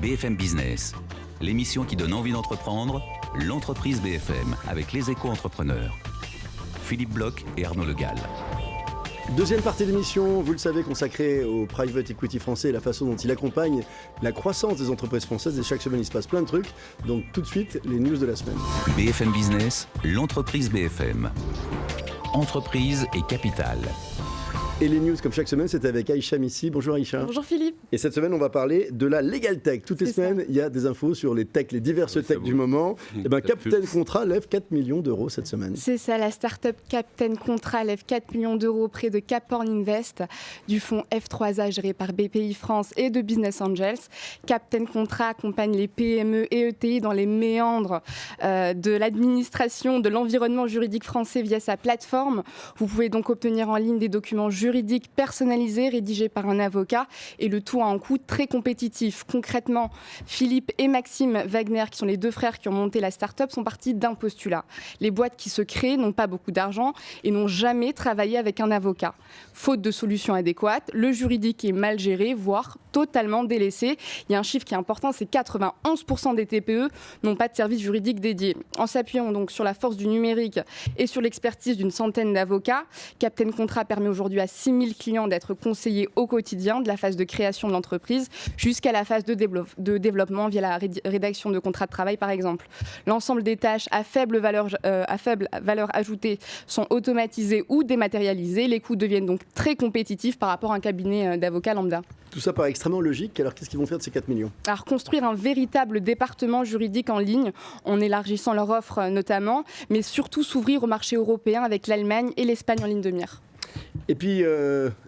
BFM Business, l'émission qui donne envie d'entreprendre, l'entreprise BFM avec les éco-entrepreneurs. Philippe Bloch et Arnaud Le Gall. Deuxième partie de l'émission, vous le savez, consacrée au private equity français et la façon dont il accompagne la croissance des entreprises françaises. Et chaque semaine, il se passe plein de trucs. Donc tout de suite, les news de la semaine. BFM Business, l'entreprise BFM. Entreprise et capital. Et les news, comme chaque semaine, c'est avec Aïcha Missi. Bonjour Aïcha. Bonjour Philippe. Et cette semaine, on va parler de la Legal Tech. Toutes les semaines, il y a des infos sur les techs, les diverses techs du moment. Et bien, Captain Contrat lève 4 millions d'euros cette semaine. C'est ça, la start-up Captain Contrat lève 4 millions d'euros auprès de Cap Horn Invest, du fonds F3A géré par BPI France et de Business Angels. Captain Contrat accompagne les PME et ETI dans les méandres de l'administration, de l'environnement juridique français via sa plateforme. Vous pouvez donc obtenir en ligne des documents juridiques personnalisés, rédigés par un avocat, et le tout à un coût très compétitif. Concrètement, Philippe et Maxime Wagner, qui sont les deux frères qui ont monté la start-up, sont partis d'un postulat. Les boîtes qui se créent n'ont pas beaucoup d'argent et n'ont jamais travaillé avec un avocat. Faute de solutions adéquates, le juridique est mal géré, voire totalement délaissé. Il y a un chiffre qui est important, c'est 91% des TPE n'ont pas de service juridique dédié. En s'appuyant donc sur la force du numérique et sur l'expertise d'une centaine d'avocats, Captain Contrat permet aujourd'hui à 6 000 clients d'être conseillés au quotidien, de la phase de création de l'entreprise jusqu'à la phase de développement via la rédaction de contrats de travail par exemple. L'ensemble des tâches à faible valeur ajoutée sont automatisées ou dématérialisées. Les coûts deviennent donc très compétitifs par rapport à un cabinet d'avocats lambda. Tout ça paraît extrêmement logique. Alors qu'est-ce qu'ils vont faire de ces 4 millions ? Alors construire un véritable département juridique en ligne en élargissant leur offre notamment, mais surtout s'ouvrir au marché européen avec l'Allemagne et l'Espagne en ligne de mire. Et puis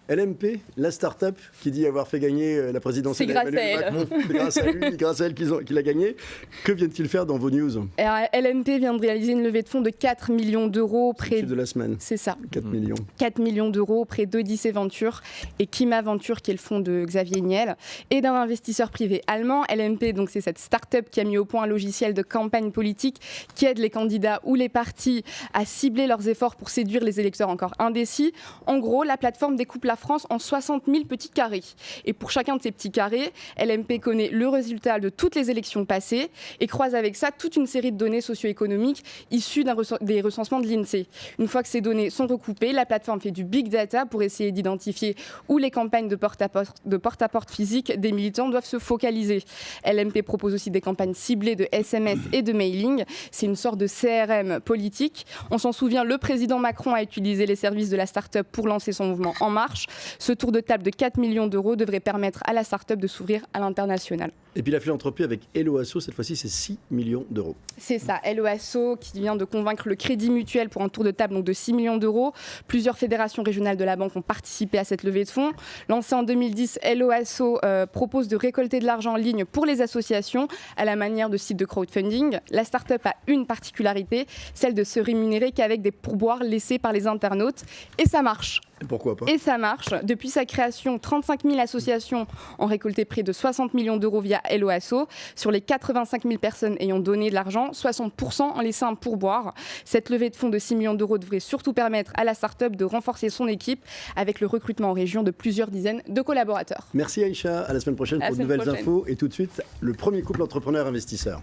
LMP, la start-up qui dit avoir fait gagner la présidentielle d'Emmanuel Macron. C'est grâce à lui, grâce à elle qu'il a gagné. Que vient-il faire dans vos news ? Alors, LMP vient de réaliser une levée de fonds de 4 millions d'euros auprès de la semaine. C'est ça. 4 millions. 4 millions d'euros auprès d'Odyssey Venture et Kima Venture, qui est le fonds de Xavier Niel, et d'un investisseur privé allemand. LMP, donc, c'est cette start-up qui a mis au point un logiciel de campagne politique qui aide les candidats ou les partis à cibler leurs efforts pour séduire les électeurs encore indécis. En gros, la plateforme découpe la France en 60 000 petits carrés. Et pour chacun de ces petits carrés, LMP connaît le résultat de toutes les élections passées et croise avec ça toute une série de données socio-économiques issues des recensements de l'INSEE. Une fois que ces données sont recoupées, la plateforme fait du big data pour essayer d'identifier où les campagnes de porte-à-porte physique des militants doivent se focaliser. LMP propose aussi des campagnes ciblées de SMS et de mailing. C'est une sorte de CRM politique. On s'en souvient, le président Macron a utilisé les services de la start-up pour lancer son mouvement En Marche. Ce tour de table de 4 millions d'euros devrait permettre à la start-up de s'ouvrir à l'international. Et puis la philanthropie avec Hello Asso, cette fois-ci, c'est 6 millions d'euros. C'est ça, Hello Asso qui vient de convaincre le Crédit Mutuel pour un tour de table donc de 6 millions d'euros. Plusieurs fédérations régionales de la banque ont participé à cette levée de fonds. Lancée en 2010, Hello Asso propose de récolter de l'argent en ligne pour les associations à la manière de sites de crowdfunding. La start-up a une particularité, celle de se rémunérer qu'avec des pourboires laissés par les internautes. Et ça marche. Pourquoi pas ? Et ça marche. Depuis sa création, 35 000 associations ont récolté près de 60 millions d'euros via Hello Asso. Sur les 85 000 personnes ayant donné de l'argent, 60% en laissant un pourboire. Cette levée de fonds de 6 millions d'euros devrait surtout permettre à la start-up de renforcer son équipe avec le recrutement en région de plusieurs dizaines de collaborateurs. Merci Aïcha, à la semaine prochaine pour de nouvelles infos. Et tout de suite, le premier couple entrepreneur-investisseur.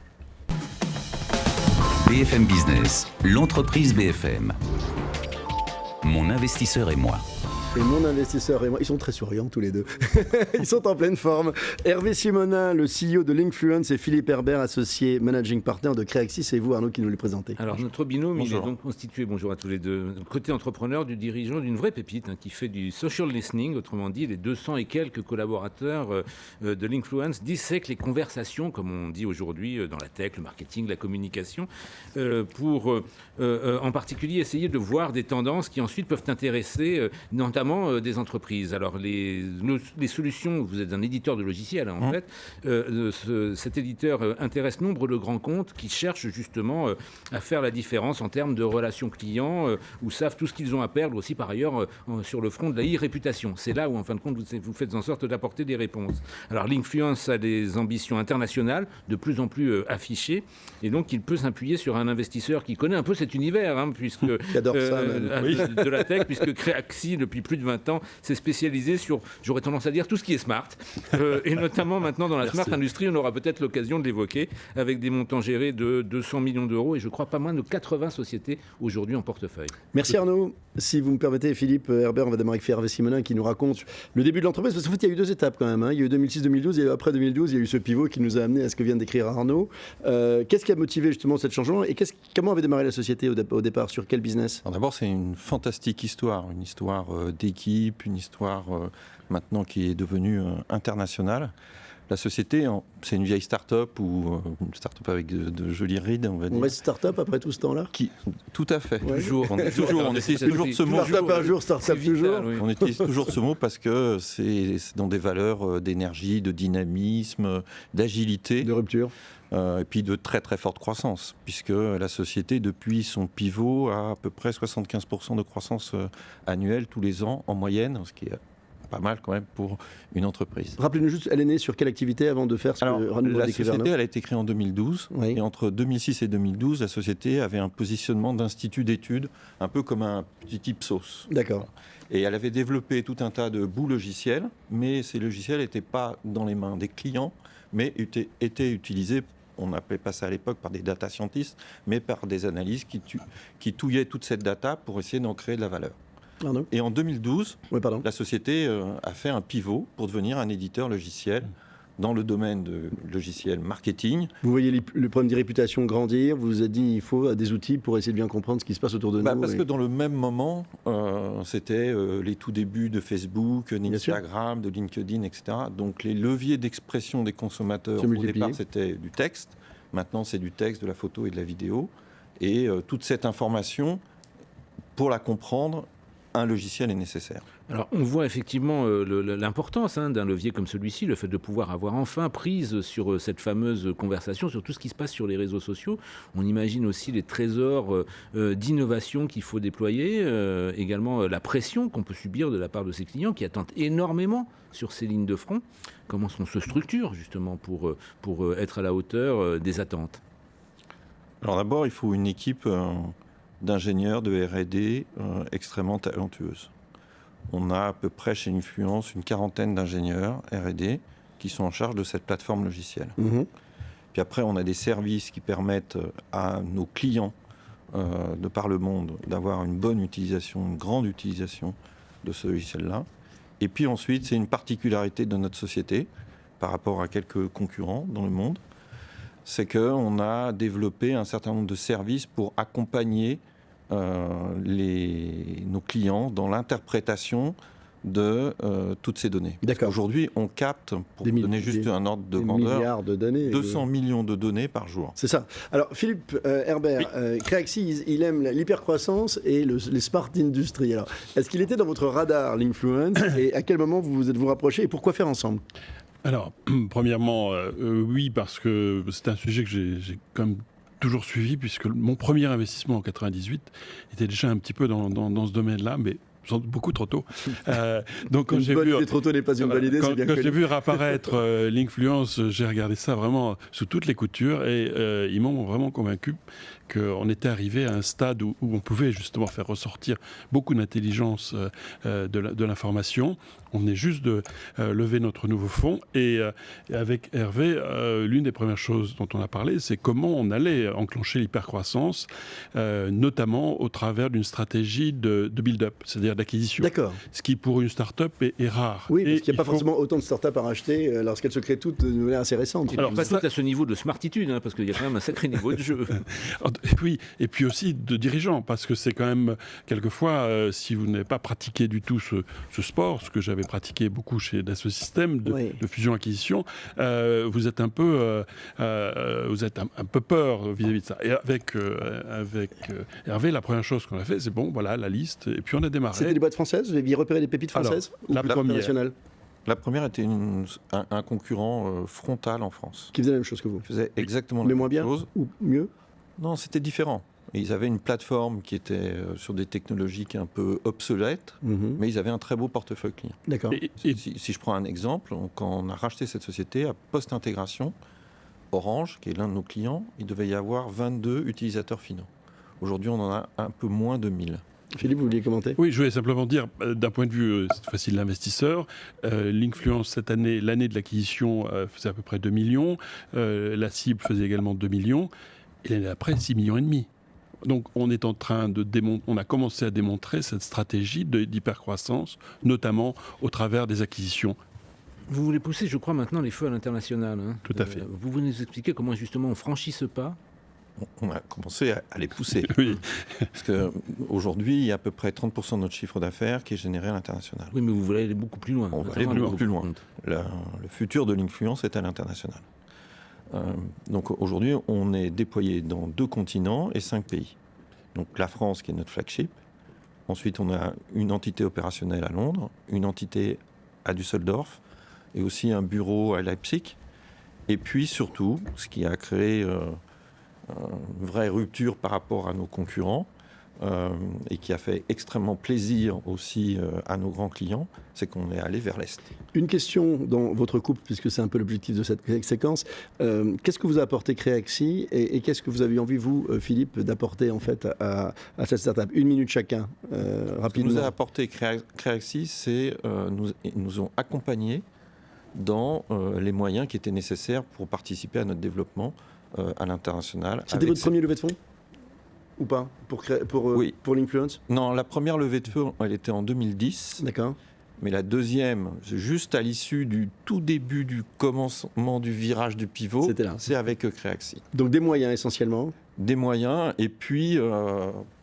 BFM Business, l'entreprise BFM. Mon investisseur et moi. Et mon investisseur et moi, ils sont très souriants tous les deux. Ils sont en pleine forme. Hervé Simonin, le CEO de Linkfluence, et Philippe Herbert, associé managing partner de Creaxis. Et vous, Arnaud, qui nous les présentez. Alors, notre binôme, bonjour. Il est donc constitué, bonjour à tous les deux, côté entrepreneur, du dirigeant d'une vraie pépite qui fait du social listening, autrement dit, les 200 et quelques collaborateurs de Linkfluence dissèquent les conversations, comme on dit aujourd'hui, dans la tech, le marketing, la communication, pour en particulier essayer de voir des tendances qui ensuite peuvent intéresser notamment des entreprises. Alors les solutions, vous êtes un éditeur de logiciels en fait, cet éditeur intéresse nombre de grands comptes qui cherchent justement à faire la différence en termes de relations clients ou savent tout ce qu'ils ont à perdre aussi par ailleurs sur le front de la e-réputation. C'est là où en fin de compte vous faites en sorte d'apporter des réponses. Alors Linkfluence a des ambitions internationales de plus en plus affichées et donc il peut s'appuyer sur un investisseur qui connaît un peu cet univers puisque j'adore ça, de la tech puisque Creaxis depuis plus de 20 ans, s'est spécialisé sur, j'aurais tendance à dire, tout ce qui est smart. Et notamment maintenant dans la smart industrie, on aura peut-être l'occasion de l'évoquer, avec des montants gérés de 200 millions d'euros et je crois pas moins de 80 sociétés aujourd'hui en portefeuille. Merci Arnaud. Si vous me permettez, Philippe Herbert, on va démarrer avec Hervé Simonin qui nous raconte le début de l'entreprise. Parce qu'en fait, il y a eu 2 étapes quand même. Il y a eu 2006-2012 et après 2012, il y a eu ce pivot qui nous a amené à ce que vient d'écrire Arnaud. Qu'est-ce qui a motivé justement ce changement et comment avait démarré la société au départ? Sur quel business? Alors d'abord, c'est une fantastique histoire. Une histoire d'équipe, une histoire maintenant qui est devenue internationale. La société, c'est une vieille start-up ou une start-up avec de jolies rides, on va dire. On reste start-up après tout ce temps-là? Tout à fait. Ouais. On utilise toujours ce mot. Start-up un jour, start-up toujours. On utilise toujours ce mot parce que c'est dans des valeurs d'énergie, de dynamisme, d'agilité. De rupture. Et puis de très très forte croissance, puisque la société, depuis son pivot, a à peu près 75% de croissance annuelle tous les ans en moyenne, ce qui est pas mal quand même pour une entreprise. Rappelez-nous juste, elle est née sur quelle activité avant de faire ce que la société, elle a été créée en 2012, oui. Et entre 2006 et 2012, la société avait un positionnement d'institut d'études, un peu comme un petit Ipsos. D'accord. Et elle avait développé tout un tas de bouts logiciels, mais ces logiciels n'étaient pas dans les mains des clients, mais étaient utilisés, on n'appelait pas ça à l'époque par des data scientists, mais par des analystes qui touillaient toute cette data pour essayer d'en créer de la valeur. Arnaud. Et en 2012, la société a fait un pivot pour devenir un éditeur logiciel dans le domaine de logiciel marketing. Vous voyez le problème de réputation grandir, vous vous êtes dit il faut des outils pour essayer de bien comprendre ce qui se passe autour de nous. Parce que dans le même moment, c'était les tout débuts de Facebook, d'Instagram, de LinkedIn, etc. Donc les leviers d'expression des consommateurs, au départ, c'était du texte. Maintenant, c'est du texte, de la photo et de la vidéo. Et toute cette information, pour la comprendre, un logiciel est nécessaire. Alors, on voit effectivement l'importance d'un levier comme celui-ci, le fait de pouvoir avoir enfin prise sur cette fameuse conversation, sur tout ce qui se passe sur les réseaux sociaux. On imagine aussi les trésors d'innovation qu'il faut déployer, également la pression qu'on peut subir de la part de ses clients qui attendent énormément sur ces lignes de front. Comment on se structure justement pour être à la hauteur des attentes? Alors d'abord, il faut une équipe d'ingénieurs de R&D extrêmement talentueuses. On a à peu près chez Influence une 40aine d'ingénieurs R&D qui sont en charge de cette plateforme logicielle. Mmh. Puis après, on a des services qui permettent à nos clients de par le monde d'avoir une bonne utilisation, une grande utilisation de ce logiciel-là. Et puis ensuite, c'est une particularité de notre société par rapport à quelques concurrents dans le monde, c'est qu'on a développé un certain nombre de services pour accompagner nos clients dans l'interprétation de toutes ces données. Aujourd'hui, on capte, pour donner juste un ordre de grandeur, milliards de données, 200 millions de données par jour. C'est ça. Alors, Philippe Herbert, Craxi, il aime l'hypercroissance et les smart industries. Alors, est-ce qu'il était dans votre radar, l'influence, et à quel moment vous êtes-vous rapprochés et pourquoi faire ensemble? Alors, premièrement, oui, parce que c'est un sujet que j'ai quand même toujours suivi, puisque mon premier investissement en 98 était déjà un petit peu dans ce domaine-là, mais beaucoup trop tôt. Donc quand j'ai vu trop tôt n'est pas une bonne idée, c'est bien quand j'ai vu réapparaître l'influence, j'ai regardé ça vraiment sous toutes les coutures et ils m'ont vraiment convaincu qu'on était arrivé à un stade où on pouvait justement faire ressortir beaucoup d'intelligence de l'information. On venait juste de lever notre nouveau fonds et avec Hervé, l'une des premières choses dont on a parlé, c'est comment on allait enclencher l'hypercroissance, notamment au travers d'une stratégie de build-up, c'est-à-dire d'acquisition. D'accord. Ce qui pour une start-up est rare. Oui, parce qu'il n'y a pas forcément autant de start-up à racheter lorsqu'elles se créent toutes de manière assez récente. Alors pas toutes à ce niveau de smartitude, parce qu'il y a quand même un sacré niveau de jeu. Oui, et puis aussi de dirigeants, parce que c'est quand même, quelquefois, si vous n'avez pas pratiqué du tout ce sport, ce que j'avais pratiqué beaucoup chez Dassault Systèmes, de fusion-acquisition, vous êtes un peu peur vis-à-vis de ça. Et avec Hervé, la première chose qu'on a fait, c'est voilà, la liste, et puis on a démarré. C'était des boîtes françaises? Vous aviez repéré des pépites françaises? Alors, la première. La première était un concurrent frontal en France. Qui faisait la même chose que vous? Qui faisait exactement la même chose. Mais moins bien ou mieux? Non, c'était différent. Et ils avaient une plateforme qui était sur des technologies un peu obsolètes, mais ils avaient un très beau portefeuille client. D'accord. Si je prends un exemple, quand on a racheté cette société, à post-intégration, Orange, qui est l'un de nos clients, il devait y avoir 22 utilisateurs finaux. Aujourd'hui, on en a un peu moins de 1000. Philippe, vous vouliez commenter ? Oui, je voulais simplement dire, d'un point de vue, cette fois-ci de l'investisseur, Linkfluence, cette année, l'année de l'acquisition faisait à peu près 2 millions, la cible faisait également 2 millions, et l'année d'après, 6,5 millions. Donc on est en train de on a commencé à démontrer cette stratégie d'hypercroissance, notamment au travers des acquisitions. Vous voulez pousser, je crois, maintenant les feux à l'international. Hein. Tout à fait. Vous voulez nous expliquer comment justement on franchit ce pas ? On a commencé à les pousser. Oui. Parce qu'aujourd'hui, il y a à peu près 30% de notre chiffre d'affaires qui est généré à l'international. Oui, mais vous voulez aller beaucoup plus loin. On va aller beaucoup plus loin. Le futur de Linkfluence est à l'international. Donc aujourd'hui, on est déployé dans 2 continents et 5 pays. Donc la France qui est notre flagship. Ensuite, on a une entité opérationnelle à Londres, une entité à Düsseldorf et aussi un bureau à Leipzig. Et puis surtout, ce qui a créé une vraie rupture par rapport à nos concurrents et qui a fait extrêmement plaisir aussi à nos grands clients, c'est qu'on est allé vers l'Est. Une question dans votre couple, puisque c'est un peu l'objectif de cette séquence. Qu'est-ce que vous a apporté Creaxi et qu'est-ce que vous avez envie, vous, Philippe, d'apporter en fait à cette startup ? 1 minute chacun, rapidement. Ce que nous a apporté Creaxi, c'est nous ont accompagnés dans les moyens qui étaient nécessaires pour participer à notre développement à l'international. C'était votre premier levée de fonds ? Ou pas oui. Pour Linkfluence ? Non, la première levée de fonds, elle était en 2010. D'accord. Mais la deuxième, juste à l'issue du tout début du commencement du virage du pivot, c'était là. C'est avec Creaxi. Donc des moyens essentiellement ? Des moyens et puis...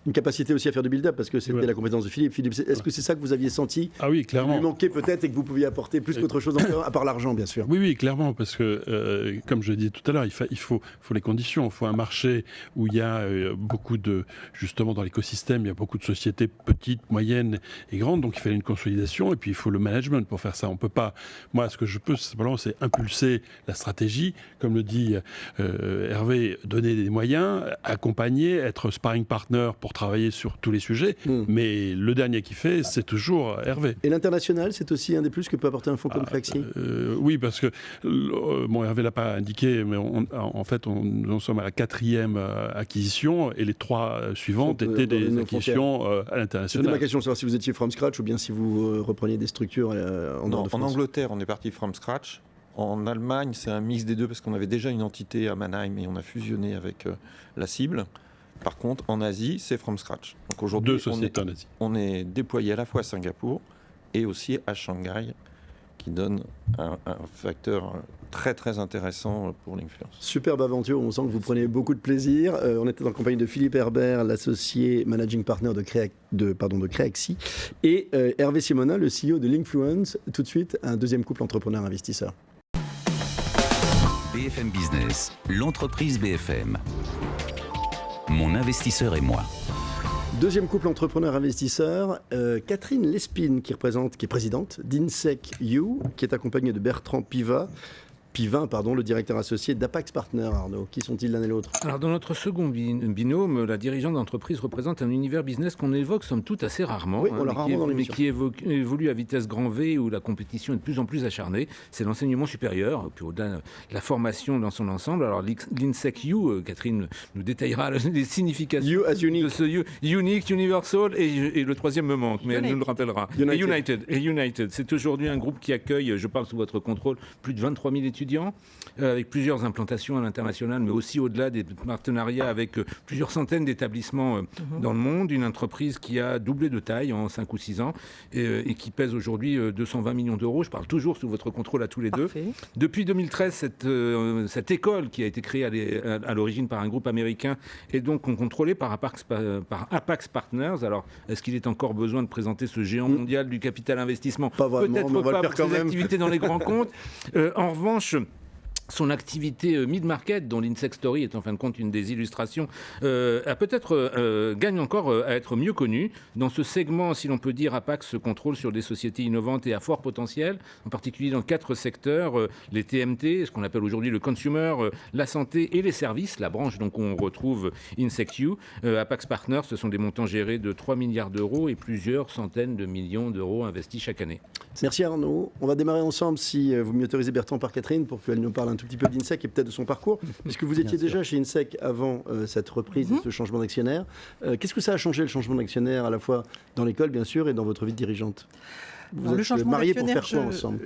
Une capacité aussi à faire du build-up, parce que c'était la compétence de Philippe. Philippe, est-ce que c'est ça que vous aviez senti ? Ah oui, clairement. Lui manquait peut-être et que vous pouviez apporter plus qu'autre chose encore, à part l'argent, bien sûr. Oui, clairement, parce que, comme je l'ai dit tout à l'heure, il faut les conditions. Il faut un marché où il y a beaucoup de... Justement, dans l'écosystème, il y a beaucoup de sociétés petites, moyennes et grandes, donc il fallait une consolidation, et puis il faut le management pour faire ça. On peut pas... Moi, ce que je peux, simplement, c'est impulser la stratégie, comme le dit Hervé, donner des moyens, accompagner, être sparring partner pour travailler sur tous les sujets, mais le dernier qui fait, c'est toujours Hervé. Et l'international, c'est aussi un des plus que peut apporter un fonds comme Creaxi ? Oui, parce que, Hervé ne l'a pas indiqué, mais en fait, nous sommes à la 4e acquisition, et les 3 suivantes étaient des acquisitions à l'international. C'était ma question, savoir si vous étiez from scratch ou bien si vous repreniez des structures en dehors de France. En Angleterre, on est parti from scratch. En Allemagne, c'est un mix des deux, parce qu'on avait déjà une entité à Mannheim et on a fusionné avec la cible. Par contre, en Asie, c'est from scratch. Donc aujourd'hui, 2 sociétés en Asie. On est déployé à la fois à Singapour et aussi à Shanghai, qui donne un facteur très très intéressant pour Linkfluence. Superbe aventure, on sent que vous prenez beaucoup de plaisir. On était en compagnie de Philippe Herbert, l'associé managing partner de Creaxi, et Hervé Simonin, le CEO de Linkfluence. Tout de suite, un deuxième couple entrepreneur-investisseur. BFM Business, l'entreprise BFM. Mon investisseur et moi. Deuxième couple entrepreneur-investisseur, Catherine Lespine, qui est présidente d'Insec You, qui est accompagnée de Bertrand Pivin, le directeur associé d'Apax Partners, Arnaud. Qui sont-ils l'un et l'autre ? Alors, dans notre second binôme, la dirigeante d'entreprise représente un univers business qu'on évoque, somme toute, assez rarement. Oui, on l'a rarement dans l'émission. Mais qui évolue à vitesse grand V, où la compétition est de plus en plus acharnée. C'est l'enseignement supérieur, puis au-delà de la formation dans son ensemble. Alors, l'Insec You, Catherine nous détaillera les significations You as unique. de ce You. Unique, Universal, et le troisième me manque, mais elle nous le rappellera. United. C'est aujourd'hui un groupe qui accueille, je parle sous votre contrôle, plus de 23 000 étudiants, avec plusieurs implantations à l'international, mais aussi au-delà des partenariats avec plusieurs centaines d'établissements dans le monde. Une entreprise qui a doublé de taille en 5 ou 6 ans et qui pèse aujourd'hui 220 millions d'euros. Je parle toujours sous votre contrôle à tous les deux. Depuis 2013, cette école qui a été créée à l'origine par un groupe américain est donc contrôlée par Apax Partners. Alors, est-ce qu'il est encore besoin de présenter ce géant mondial du capital investissement ? Pas vraiment, Peut-être mais on va pas le faire pour quand ses même. activités dans les grands comptes. En revanche, son activité mid-market, dont l'Insec Story est en fin de compte une des illustrations, gagne encore à être mieux connue. Dans ce segment, si l'on peut dire, Apax se contrôle sur des sociétés innovantes et à fort potentiel, en particulier dans 4 secteurs, les TMT, ce qu'on appelle aujourd'hui le consumer, la santé et les services, la branche donc où on retrouve Insec You. Apax Partners, ce sont des montants gérés de 3 milliards d'euros et plusieurs centaines de millions d'euros investis chaque année. Merci Arnaud. On va démarrer ensemble, si vous m'y autorisez, Bertrand, par Catherine, pour qu'elle nous parle un tout petit peu d'INSEC et peut-être de son parcours, puisque vous étiez déjà chez INSEC avant cette reprise et ce changement d'actionnaire. Qu'est-ce que ça a changé, le changement d'actionnaire, à la fois dans l'école, bien sûr, et dans votre vie de dirigeante? Vous êtes mariés pour faire quoi ensemble?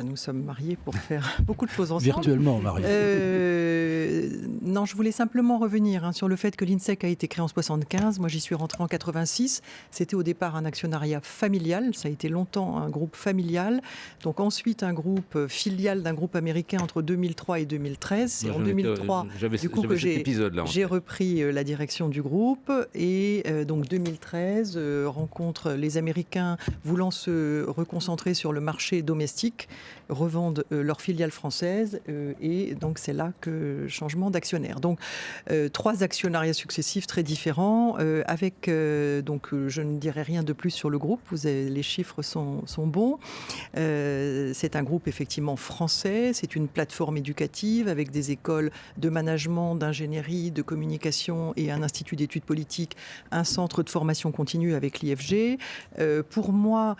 Nous sommes mariés pour faire beaucoup de choses ensemble. Virtuellement mariés. Non, je voulais simplement revenir sur le fait que l'INSEC a été créé en 75. Moi, j'y suis rentrée en 86. C'était au départ un actionnariat familial. Ça a été longtemps un groupe familial. Donc ensuite, un groupe filial d'un groupe américain entre 2003 et 2013. C'est en 2003 du coup que j'ai repris la direction du groupe. Et donc 2013, rencontre les Américains voulant se reconcentrer sur le marché domestique, revendent leur filiale française et donc c'est là que changement d'actionnaire. Donc 3 actionnariats successifs très différents avec donc je ne dirai rien de plus sur le groupe, les chiffres sont bons. C'est un groupe effectivement français, c'est une plateforme éducative avec des écoles de management, d'ingénierie, de communication et un institut d'études politiques, un centre de formation continue avec l'IFG. Pour moi,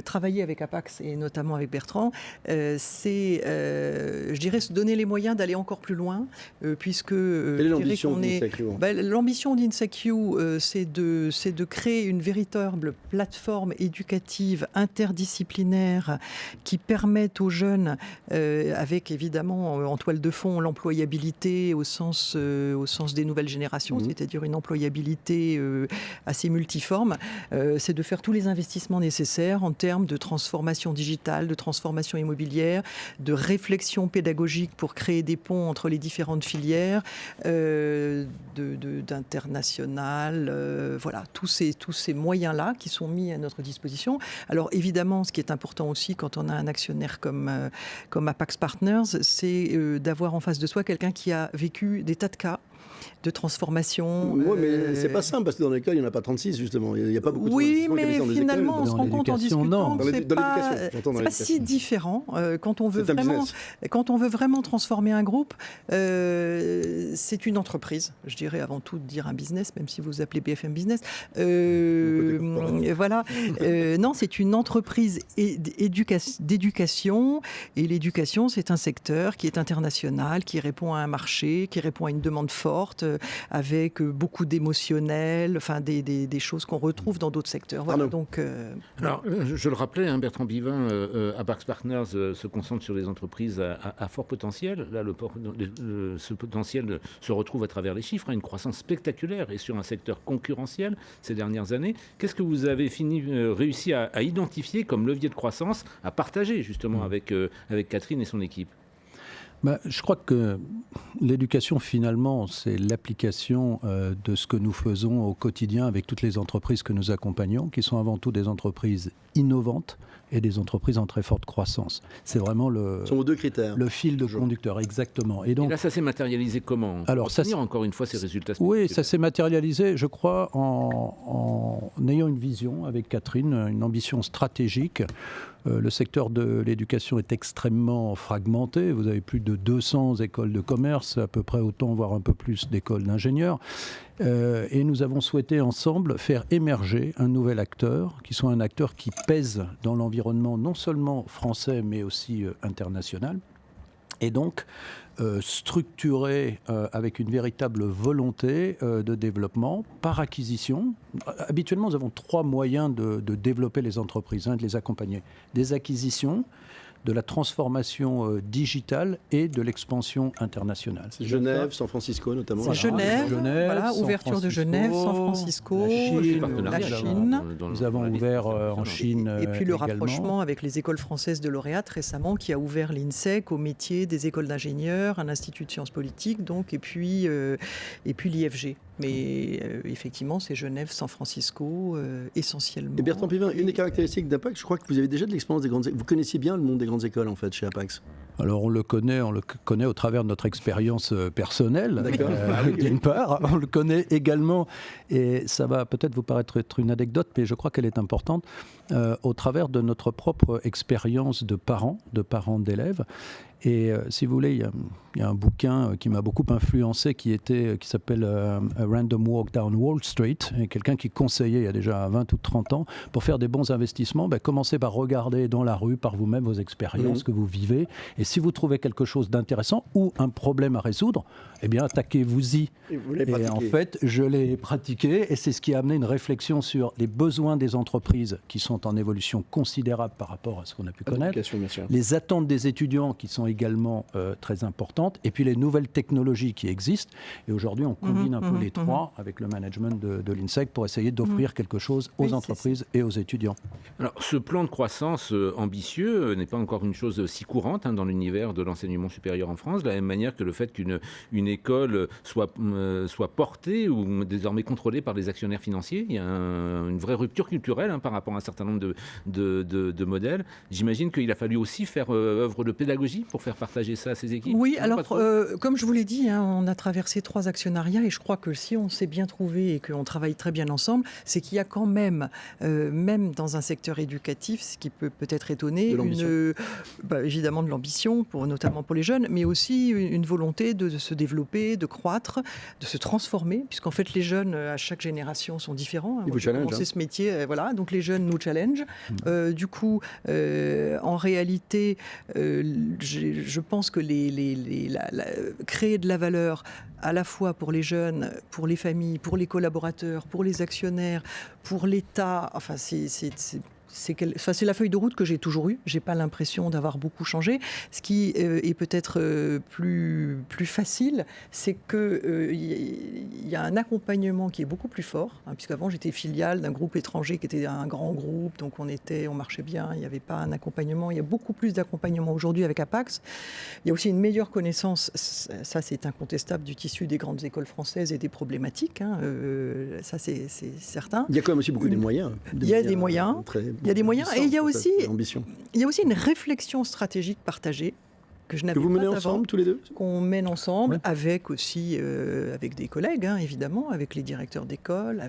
travailler avec Apax et notamment avec Bertrand, c'est, je dirais, se donner les moyens d'aller encore plus loin, puisque quelle est l'ambition d'INSEQ? L'ambition d'INSEQ, c'est de créer une véritable plateforme éducative interdisciplinaire qui permette aux jeunes, avec évidemment en toile de fond l'employabilité au sens des nouvelles générations, c'est-à-dire une employabilité assez multiforme, c'est de faire tous les investissements nécessaires en termes de transformation digitale, de transformation immobilière, de réflexion pédagogique pour créer des ponts entre les différentes filières, d'international, voilà, tous ces moyens-là qui sont mis à notre disposition. Alors évidemment, ce qui est important aussi quand on a un actionnaire comme Apax Partners, c'est d'avoir en face de soi quelqu'un qui a vécu des tas de cas de transformation. Oui, mais c'est pas simple parce que dans l'école, il n'y en a pas 36 justement. Il n'y a pas beaucoup de oui, mais finalement, on se rend compte en discutant que c'est pas si différent. Quand on veut vraiment transformer un groupe, c'est une entreprise. Je dirais avant tout de dire un business, même si vous appelez BFM Business. Voilà. Non, c'est une entreprise d'éducation. Et l'éducation, c'est un secteur qui est international, qui répond à un marché, qui répond à une demande forte, avec beaucoup d'émotionnel, enfin des choses qu'on retrouve dans d'autres secteurs. Voilà, donc, alors, je le rappelais, Bertrand Bivin, Apax Partners se concentre sur des entreprises à fort potentiel. Là, ce potentiel se retrouve à travers les chiffres, une croissance spectaculaire et sur un secteur concurrentiel ces dernières années. Qu'est-ce que vous avez réussi à identifier comme levier de croissance, à partager justement avec Catherine et son équipe? Je crois que l'éducation, finalement, c'est l'application de ce que nous faisons au quotidien avec toutes les entreprises que nous accompagnons, qui sont avant tout des entreprises innovantes et des entreprises en très forte croissance. C'est vraiment ce sont vos 2 critères. Le fil de conducteur, exactement. Et là, ça s'est matérialisé comment? Alors, encore une fois ces résultats? Oui, ça s'est matérialisé, je crois, en ayant une vision avec Catherine, une ambition stratégique. Le secteur de l'éducation est extrêmement fragmenté. Vous avez plus de 200 écoles de commerce, à peu près autant, voire un peu plus d'écoles d'ingénieurs. Et nous avons souhaité ensemble faire émerger un nouvel acteur, qui soit un acteur qui pèse dans l'environnement non seulement français, mais aussi international. Et donc, structuré avec une véritable volonté de développement par acquisition. Habituellement, nous avons 3 moyens de développer les entreprises, de les accompagner. Des acquisitions, de la transformation digitale et de l'expansion internationale. C'est Genève, San Francisco notamment. C'est Genève, voilà, ouverture de Genève, San Francisco, la Chine. Nous avons ouvert en Chine et puis le également. Rapprochement avec les écoles françaises de lauréates récemment, qui a ouvert l'INSEC au métier des écoles d'ingénieurs, un institut de sciences politiques, donc, et puis l'IFG. Mais effectivement, c'est Genève, San Francisco, essentiellement. Et Bertrand Bivin, une des caractéristiques d'Apax, je crois que vous avez déjà de l'expérience des grandes écoles. Vous connaissiez bien le monde des grandes écoles, en fait, chez Apax? Alors, on le connaît au travers de notre expérience personnelle, d'une part. On le connaît également, et ça va peut-être vous paraître être une anecdote, mais je crois qu'elle est importante, au travers de notre propre expérience de parents d'élèves. Et si vous voulez, il y a un bouquin qui m'a beaucoup influencé qui s'appelle A Random Walk Down Wall Street, et quelqu'un qui conseillait il y a déjà 20 ou 30 ans, pour faire des bons investissements, commencez par regarder dans la rue par vous-même vos expériences que vous vivez, et si vous trouvez quelque chose d'intéressant ou un problème à résoudre, eh bien, attaquez-vous-y. Et en fait, je l'ai pratiqué et c'est ce qui a amené une réflexion sur les besoins des entreprises qui sont en évolution considérable par rapport à ce qu'on a pu connaître, les attentes des étudiants qui sont également très importantes, et puis les nouvelles technologies qui existent. Et aujourd'hui, on combine un peu les trois avec le management de l'INSEC pour essayer d'offrir quelque chose aux entreprises et aux étudiants. Alors, ce plan de croissance ambitieux n'est pas encore une chose si courante dans l'univers de l'enseignement supérieur en France, de la même manière que le fait qu'une école soit portée ou désormais contrôlée par des actionnaires financiers. Il y a une vraie rupture culturelle par rapport à un certain nombre de modèles. J'imagine qu'il a fallu aussi faire œuvre de pédagogie pour faire partager ça à ses équipes. Oui, alors comme je vous l'ai dit, on a traversé 3 actionnariats et je crois que si on s'est bien trouvé et qu'on travaille très bien ensemble, c'est qu'il y a quand même, même dans un secteur éducatif, ce qui peut peut-être étonner, évidemment de l'ambition, notamment pour les jeunes, mais aussi une volonté de se développer, de croître, de se transformer, puisqu'en fait les jeunes à chaque génération sont différents. Ils vous challenge. C'est ce métier, voilà. Donc les jeunes nous challenge. Du coup, en réalité, je pense que créer de la valeur à la fois pour les jeunes, pour les familles, pour les collaborateurs, pour les actionnaires, pour l'État, enfin c'est la feuille de route que j'ai toujours eue. J'ai pas l'impression d'avoir beaucoup changé. Ce qui est peut-être plus facile, c'est que il y a un accompagnement qui est beaucoup plus fort, puisqu'avant j'étais filiale d'un groupe étranger qui était un grand groupe, donc on marchait bien. Il n'y avait pas un accompagnement. Il y a beaucoup plus d'accompagnement aujourd'hui avec Apax. Il y a aussi une meilleure connaissance, ça c'est incontestable, du tissu des grandes écoles françaises et des problématiques. Ça c'est certain. Il y a quand même aussi beaucoup de moyens. Il y a des moyens. Il y a des moyens et il y a aussi une réflexion stratégique partagée que vous menez ensemble tous les deux, qu'on mène ensemble avec aussi avec des collègues évidemment, avec les directeurs d'école,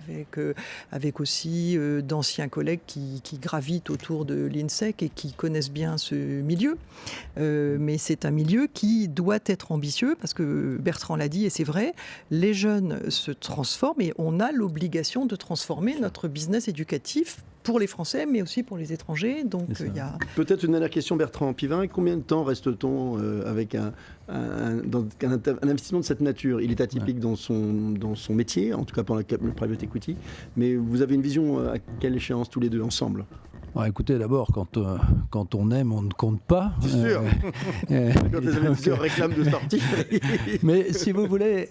avec aussi d'anciens collègues qui gravitent autour de l'INSEC et qui connaissent bien ce milieu. Mais c'est un milieu qui doit être ambitieux parce que Bertrand l'a dit et c'est vrai, les jeunes se transforment et on a l'obligation de transformer notre business éducatif pour les Français, mais aussi pour les étrangers. Donc, Peut-être une dernière question, Bertrand Pivin. Combien de temps reste-t-on avec un investissement de cette nature? Il est atypique dans son métier, en tout cas pour le private equity. Mais vous avez une vision à quelle échéance tous les deux ensemble? Écoutez, d'abord, quand on aime, on ne compte pas. C'est sûr. Quand les investisseurs réclament de sortir. Mais si vous voulez,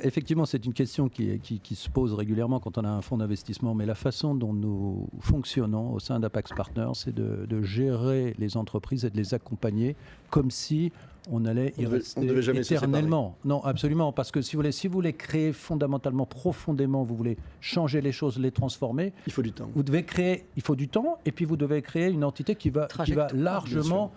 effectivement, c'est une question qui se pose régulièrement quand on a un fonds d'investissement. Mais la façon dont nous fonctionnons au sein d'Apax Partners, c'est de gérer les entreprises et de les accompagner comme si on allait y rester éternellement. Non, absolument, parce que si vous voulez créer fondamentalement, profondément, vous voulez changer les choses, les transformer. Il faut du temps. Il faut du temps, et puis vous devez créer une entité qui va largement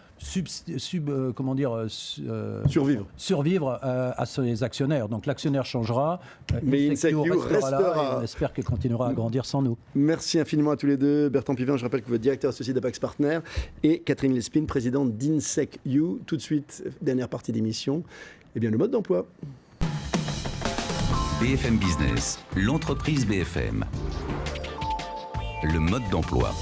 survivre à ses actionnaires. Donc l'actionnaire changera, mais INSEC restera là, et on espère qu'il continuera à grandir sans nous. Merci infiniment à tous les deux. Bertrand Pivin, je rappelle que vous êtes directeur associé d'Apax Partners, et Catherine Lespine, présidente d'INSEC You. Tout de suite, dernière partie d'émission, le mode d'emploi. BFM Business, l'entreprise BFM. Le mode d'emploi.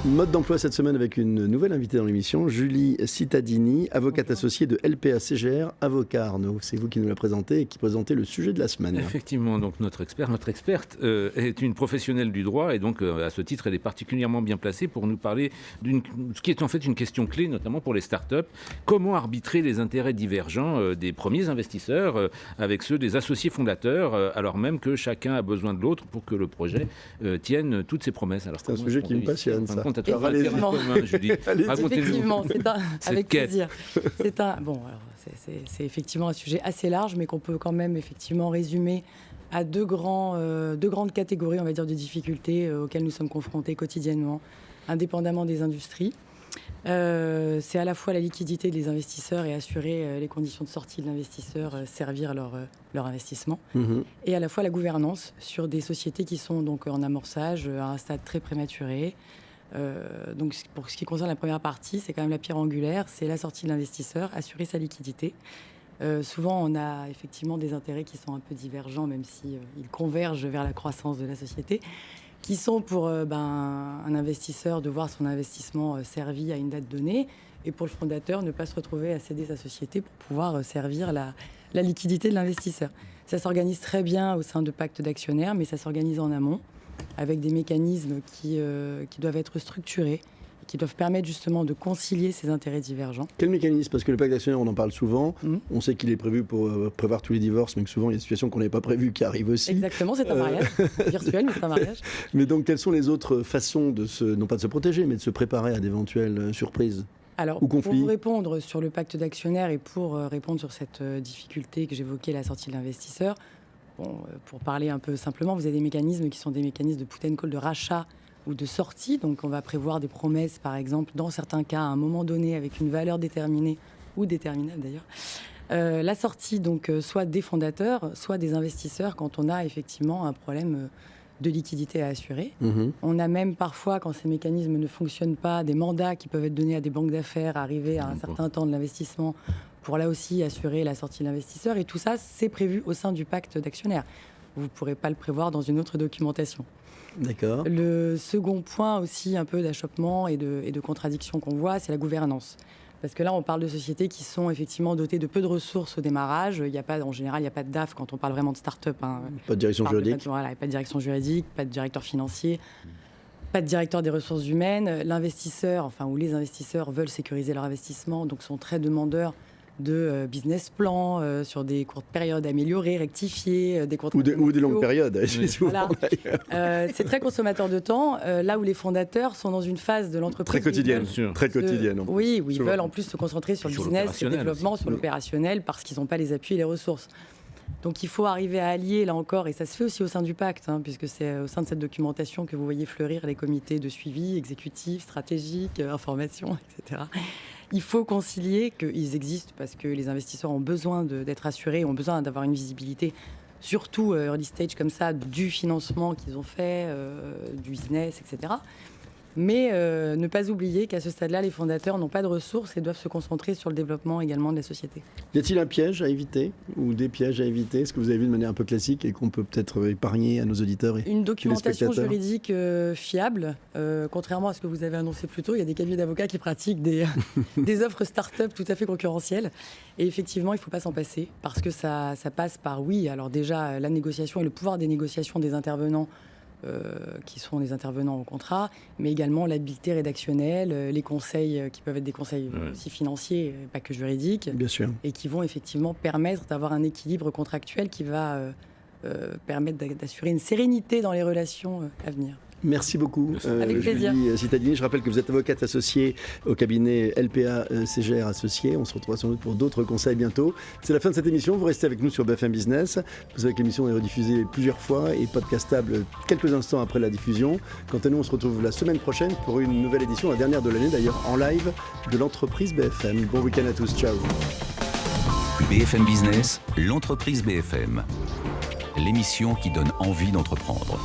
Mode d'emploi cette semaine avec une nouvelle invitée dans l'émission, Julie Cittadini, avocate associée de LPA CGR Avocat. Arnaud, c'est vous qui nous la présentez et qui présentez le sujet de la semaine. Effectivement, donc notre experte est une professionnelle du droit et donc à ce titre, elle est particulièrement bien placée pour nous parler ce qui est en fait une question clé, notamment pour les startups. Comment arbitrer les intérêts divergents des premiers investisseurs avec ceux des associés fondateurs, alors même que chacun a besoin de l'autre pour que le projet tienne toutes ses promesses. Alors, c'est un sujet qui me passionne, ça. Effectivement, avec plaisir. C'est effectivement un sujet assez large, mais qu'on peut quand même effectivement résumer à deux grandes catégories, on va dire, de difficultés auxquelles nous sommes confrontés quotidiennement, indépendamment des industries. C'est à la fois la liquidité des investisseurs et assurer les conditions de sortie de l'investisseur, servir leur investissement, et à la fois la gouvernance sur des sociétés qui sont donc en amorçage à un stade très prématuré. Donc pour ce qui concerne la première partie, c'est quand même la pierre angulaire, c'est la sortie de l'investisseur, assurer sa liquidité. Souvent, on a effectivement des intérêts qui sont un peu divergents, même si ils convergent vers la croissance de la société, qui sont pour un investisseur de voir son investissement servi à une date donnée, et pour le fondateur, ne pas se retrouver à céder sa société pour pouvoir servir la liquidité de l'investisseur. Ça s'organise très bien au sein de pactes d'actionnaires, mais ça s'organise en amont avec des mécanismes qui doivent être structurés, qui doivent permettre justement de concilier ces intérêts divergents. Quel mécanisme ? Parce que le pacte d'actionnaires, on en parle souvent. On sait qu'il est prévu pour prévoir tous les divorces, mais que souvent il y a des situations qu'on n'avait pas prévues qui arrivent aussi. Exactement, c'est un mariage virtuel, mais c'est un mariage. Mais donc, quelles sont les autres façons non pas de se protéger, mais de se préparer à d'éventuelles surprises ? Alors, pour vous répondre sur le pacte d'actionnaires et pour répondre sur cette difficulté que j'évoquais, la sortie de l'investisseur, pour parler un peu simplement, vous avez des mécanismes qui sont des mécanismes de put and call, de rachat ou de sortie. Donc, on va prévoir des promesses, par exemple, dans certains cas, à un moment donné, avec une valeur déterminée ou déterminable d'ailleurs. La sortie, donc, soit des fondateurs, soit des investisseurs, quand on a effectivement un problème de liquidité à assurer. On a même parfois, quand ces mécanismes ne fonctionnent pas, des mandats qui peuvent être donnés à des banques d'affaires arrivés à un certain temps de l'investissement pour là aussi assurer la sortie de l'investisseur. Et tout ça, c'est prévu au sein du pacte d'actionnaires. Vous ne pourrez pas le prévoir dans une autre documentation. D'accord. Le second point aussi, un peu d'achoppement et de contradiction qu'on voit, c'est la gouvernance. Parce que là, on parle de sociétés qui sont effectivement dotées de peu de ressources au démarrage. En général, il n'y a pas de DAF quand on parle vraiment de start-up. Pas de direction juridique. Pas de direction juridique, pas de directeur financier, pas de directeur des ressources humaines. L'investisseur, ou les investisseurs veulent sécuriser leur investissement, donc sont très demandeurs de business plan sur des courtes périodes améliorées, rectifiées, des contrats ou des longues périodes. Voilà. C'est très consommateur de temps, là où les fondateurs sont dans une phase de l'entreprise très quotidienne, très quotidienne. Oui, où ils veulent en plus se concentrer sur le business, le développement, sur l'opérationnel, parce qu'ils n'ont pas les appuis et les ressources. Donc il faut arriver à allier, là encore, et ça se fait aussi au sein du pacte, puisque c'est au sein de cette documentation que vous voyez fleurir les comités de suivi, exécutifs, stratégiques, information, etc. Il faut concilier qu'ils existent parce que les investisseurs ont besoin d'être assurés, ont besoin d'avoir une visibilité, surtout early stage comme ça, du financement qu'ils ont fait, du business, etc. Mais ne pas oublier qu'à ce stade-là, les fondateurs n'ont pas de ressources et doivent se concentrer sur le développement également de la société. Y a-t-il un piège à éviter ou des pièges à éviter ? Ce que vous avez vu de manière un peu classique et qu'on peut peut-être épargner à nos auditeurs et une documentation juridique fiable. Contrairement à ce que vous avez annoncé plus tôt, il y a des cabinets d'avocats qui pratiquent des offres start-up tout à fait concurrentielles. Et effectivement, il ne faut pas s'en passer parce que ça passe par, alors déjà, la négociation et le pouvoir des négociations des intervenants qui sont des intervenants au contrat, mais également l'habileté rédactionnelle, les conseils qui peuvent être des conseils aussi financiers, pas que juridiques, bien sûr, et qui vont effectivement permettre d'avoir un équilibre contractuel qui va permettre d'assurer une sérénité dans les relations à venir. Merci beaucoup, Avec plaisir. Julie Cittadini. Je rappelle que vous êtes avocate associée au cabinet LPA CGR Associés. On se retrouvera sans doute pour d'autres conseils bientôt. C'est la fin de cette émission. Vous restez avec nous sur BFM Business. Vous savez que l'émission est rediffusée plusieurs fois et podcastable quelques instants après la diffusion. Quant à nous, on se retrouve la semaine prochaine pour une nouvelle édition, la dernière de l'année d'ailleurs, en live de l'entreprise BFM. Bon week-end à tous. Ciao. BFM Business, l'entreprise BFM. L'émission qui donne envie d'entreprendre.